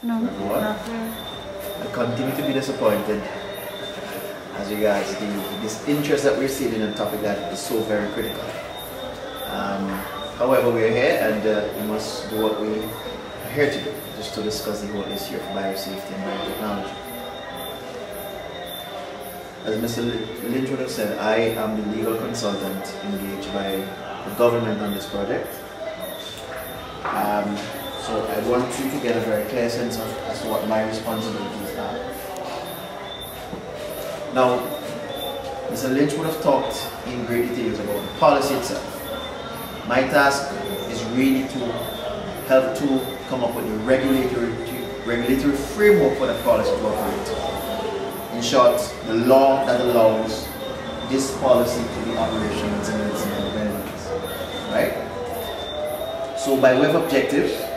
No. Everyone? I continue to be disappointed as regards this interest that we're seeing in a topic that is so very critical. However, we're here and we must do what we are here to do, just to discuss the whole issue of biosafety and biotechnology. As Mr. Lynch would have said, I am the legal consultant engaged by the government on this project. So I want you to get a very clear sense of as to what my responsibilities are. Now, Mr. Lynch would have talked in great details about the policy itself. My task is really to help to come up with a regulatory framework for the policy to operate. In short, the law that allows this policy to be operational in its benefits. Right? So by way of objective,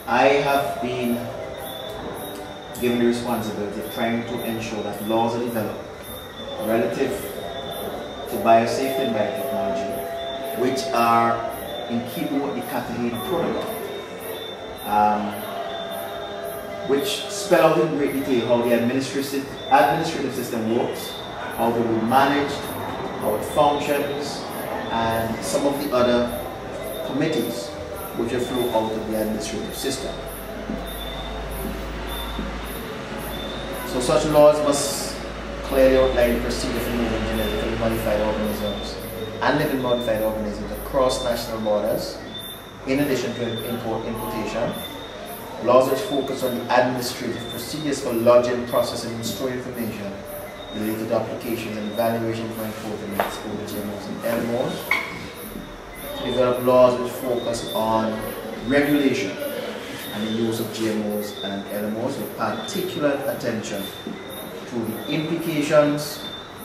I have been given the responsibility of trying to ensure that laws are developed relative to biosafety and biotechnology, which are in keeping with the Cartagena Protocol, which spell out in great detail how the administrative system works, how it will be managed, how it functions, and some of the other committees which will flow out of the administrative system. So such laws must clearly outline the procedure for moving genetically modified organisms and living modified organisms across national borders, in addition to importation. Laws which focus on the administrative procedures for lodging, processing, and storing information related to applications and evaluation for importing and exporting GMOs and LMOs. Develop laws which focus on regulation and the use of GMOs and LMOs with particular attention to the implications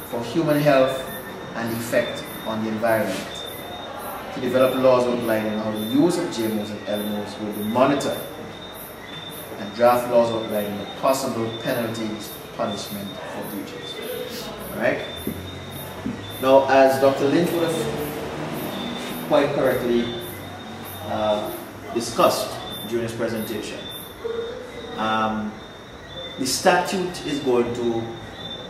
for human health and the effect on the environment. To develop laws outlining how the use of GMOs and LMOs will be monitored, and draft laws outlining the possible penalties, punishment for breaches. Alright? Now, as Dr. Lynch would have quite correctly discussed during his presentation, the statute is going to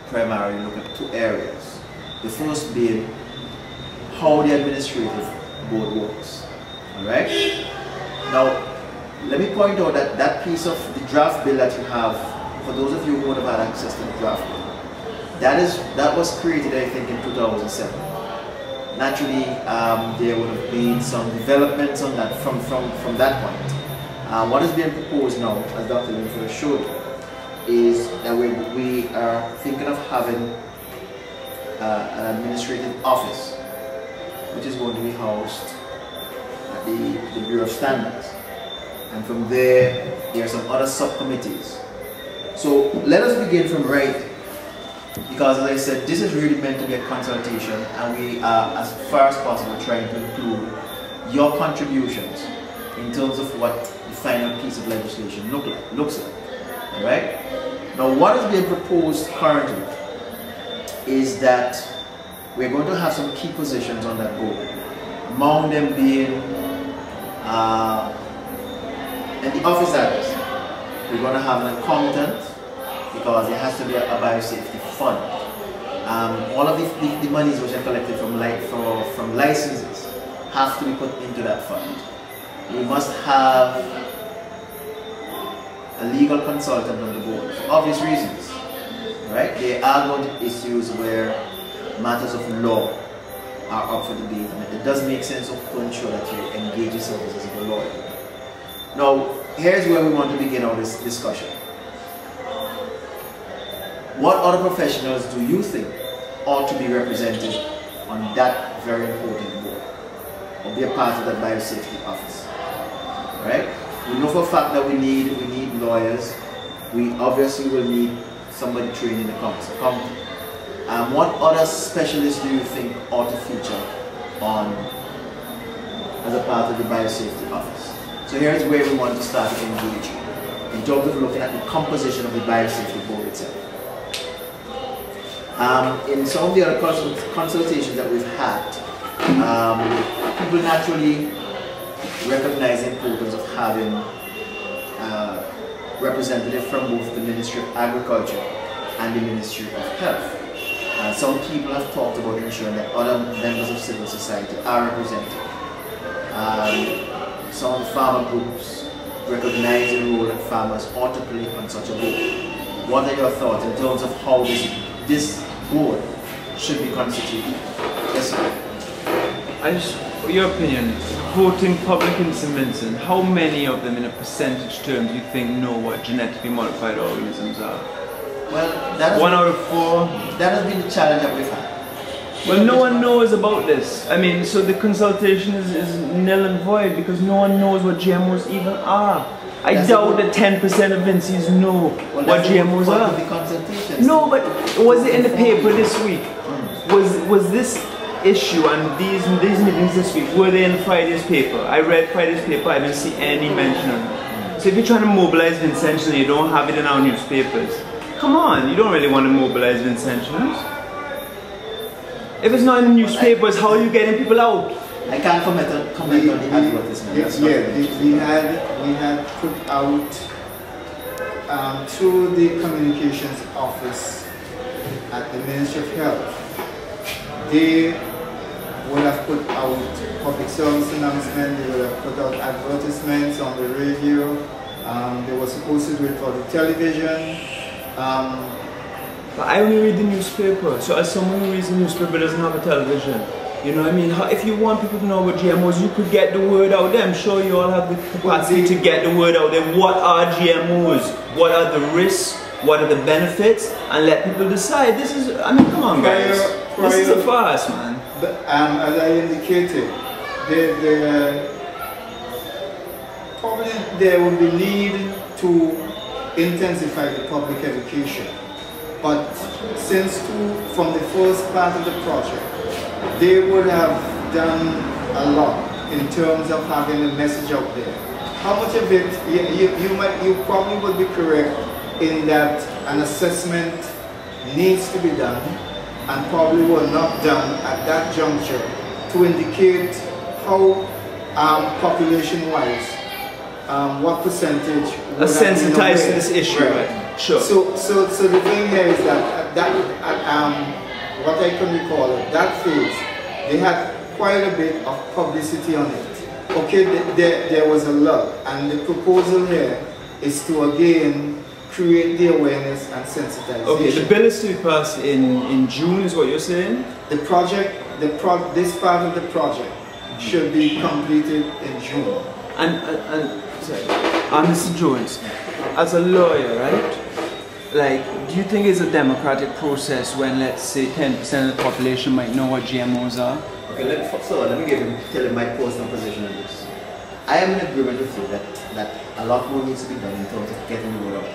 primarily look at two areas. The first being how the administrative board works. Alright? Now, let me point out that that piece of the draft bill that you have, for those of you who would have had access to the draft bill, that was created, I think, in 2007. Naturally, there would have been some developments on that from that point. What is being proposed now, as Dr. Linford showed you, is that we are thinking of having an administrative office, which is going to be housed at the Bureau of Standards. And from there are some other subcommittees. So let us begin from right, because as I said, this is really meant to be a consultation, and we are, as far as possible, trying to include your contributions in terms of what the final piece of legislation looks like. Alright? Now, what is being proposed currently is that we're going to have some key positions on that board. Among them being in the office address, we're going to have an accountant, because there has to be a biosafety fund. All of the monies which are collected from licenses have to be put into that fund. We must have a legal consultant on the board for obvious reasons. Right? There are going to be issues where matters of law are up for debate, and it does make sense to ensure that you engage your services of a lawyer. Now, here's where we want to begin our discussion. What other professionals do you think ought to be represented on that very important board, or be a part of that biosafety office? Right? We know for a fact that we need lawyers. We obviously will need somebody trained in the company. What other specialists do you think ought to feature on as a part of the biosafety office? So here's where we want to start to engage in terms of looking at the composition of the biosafety board itself. In some of the other consultations that we've had, people naturally recognize the importance of having representative from both the Ministry of Agriculture and the Ministry of Health. Some people have talked about ensuring that other members of civil society are represented. Some of the farmer groups recognize the role that farmers ought to play on such a board. What are your thoughts in terms of how this board should be constituted? Yes, sir. Your opinion, voting public in St. Vincent, how many of them in a percentage terms do you think know what genetically modified organisms are? Well, 1 out of 4? That has been the challenge that we've had. Well, no one knows about this. I mean, so the consultation is nil and void because no one knows what GMOs even are. I doubt that 10% of Vincies know what GMOs are. No, but was it in the paper this week? Was this issue and these meetings this week, were they in Friday's paper? I read Friday's paper, I didn't see any mention of it. So if you're trying to mobilize Vincentians and you don't have it in our newspapers, come on, you don't really want to mobilize Vincentians. If it's not in the newspapers, how are you getting people out? I can't comment on the advertisement. We had put out through the communications office at the Ministry of Health. They would have put out public service announcements, they would have put out advertisements on the radio, they were supposed to do it for the television. But I only read the newspaper, so as someone who reads the newspaper doesn't have a television, you know what I mean? If you want people to know about GMOs, you could get the word out there. I'm sure you all have the capacity to get the word out there. What are GMOs? What are the risks? What are the benefits? And let people decide. This is, I mean, come on guys. This is a farce, man. As I indicated, probably there will be need to intensify the public education. But since from the first part of the project, they would have done a lot in terms of having a message out there. How much of it, you probably would be correct in that an assessment needs to be done and probably were not done at that juncture to indicate how population-wise, what percentage would sensitized to this issue, right? Sure. So the thing here is that what I can recall at that phase, they had quite a bit of publicity on it. Okay, there was a lot, and the proposal here is to again create the awareness and sensitization. Okay, the bill is to be passed in June, is what you're saying? The project, this part of the project should be completed in June. And Mr. Jones, as a lawyer, right? Like, do you think it's a democratic process when, let's say, 10% of the population might know what GMOs are? Okay, let me tell you my personal position on this. I am in agreement with you that a lot more needs to be done in terms of getting the word out.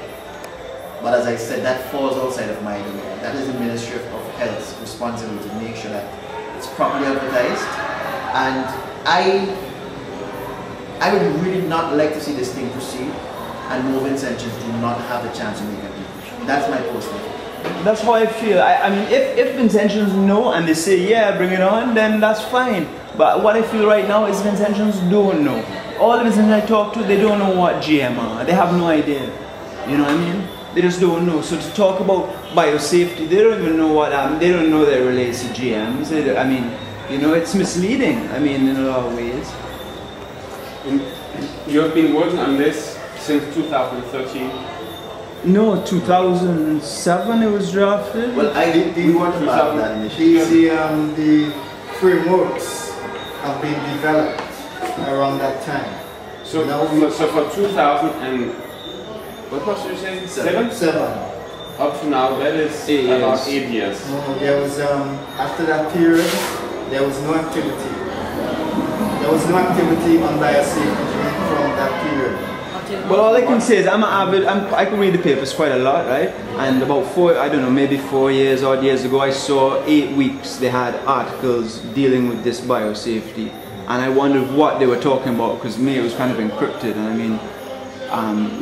But as I said, that falls outside of my domain. That is the Ministry of Health's responsibility to make sure that it's properly advertised. And I would really not like to see this thing proceed and more Vincentians do not have the chance to make a difference. That's my personal opinion. That's how I feel. I mean, if Vincentians know and they say, yeah, bring it on, then that's fine. But what I feel right now is Vincentians don't know. All the Vincentians I talk to, they don't know what GM are. They have no idea. You know what I mean? They just don't know. So to talk about biosafety, they don't even know what, they don't know that it relates to GMs. I mean, you know, it's misleading, I mean, in a lot of ways. You have been working on this since 2013? No, 2007 it was drafted. Well, we weren't about that initially. The frameworks have been developed around that time. So, so for 2000 and what was you saying? Seven? Up to now, that is about 8 years. No, there was after that period, there was no activity. There was no activity on biosafety from that period. Well, all I can say is I can read the papers quite a lot, right? And about maybe 4 years, odd years ago, I saw 8 weeks they had articles dealing with this biosafety. And I wondered what they were talking about, because me, it was kind of encrypted. And I mean,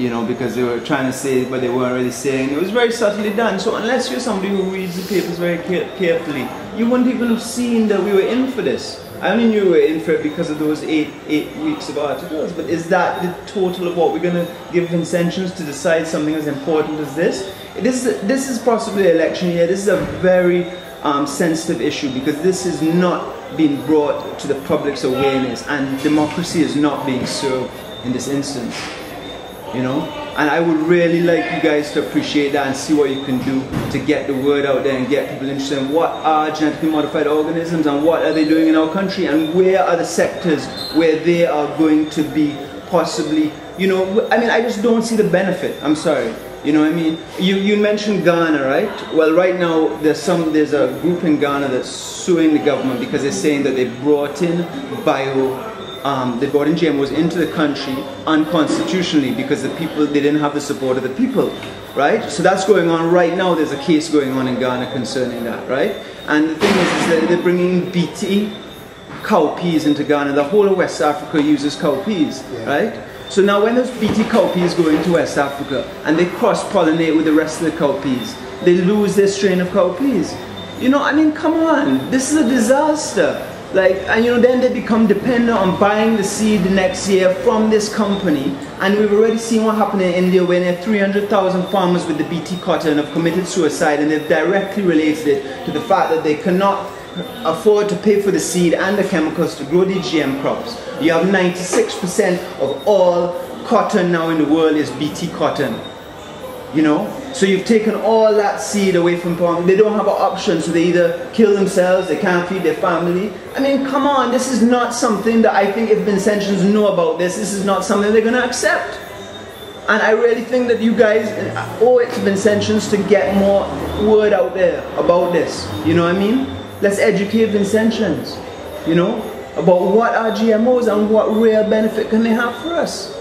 you know, because they were trying to say it, but they weren't really saying. It was very subtly done. So unless you're somebody who reads the papers very carefully, you wouldn't even have seen that we were in for this. I only knew we were in for it because of those eight weeks of articles, but is that the total of what we're going to give Vincentians to decide something as important as this? This is possibly an election year. This is a very sensitive issue because this is not being brought to the public's awareness, and democracy is not being served in this instance, you know. And I would really like you guys to appreciate that and see what you can do to get the word out there and get people interested in what are genetically modified organisms and what are they doing in our country, and where are the sectors where they are going to be possibly, you know, I mean, I just don't see the benefit. I'm sorry. You know what I mean? You mentioned Ghana, right? Well, right now there's a group in Ghana that's suing the government because they're saying that they brought in GMOs into the country unconstitutionally because they didn't have the support of the people, right? So that's going on right now. There's a case going on in Ghana concerning that, right? And the thing is that they're bringing BT cowpeas into Ghana. The whole of West Africa uses cowpeas, right? So now when those BT cowpeas go into West Africa and they cross-pollinate with the rest of the cowpeas, they lose their strain of cowpeas. You know, I mean, come on, this is a disaster. Like, and you know, then they become dependent on buying the seed the next year from this company. And we've already seen what happened in India when there are 300,000 farmers with the BT cotton have committed suicide, and they've directly related it to the fact that they cannot afford to pay for the seed and the chemicals to grow these GM crops. You have 96% of all cotton now in the world is BT cotton. You know? So you've taken all that seed away from farmers. They don't have an option, so they either kill themselves, they can't feed their family. I mean, come on, this is not something that I think if Vincentians know about this is not something they're going to accept. And I really think that you guys owe it to Vincentians to get more word out there about this. You know what I mean? Let's educate Vincentians, you know, about what are GMOs and what real benefit can they have for us.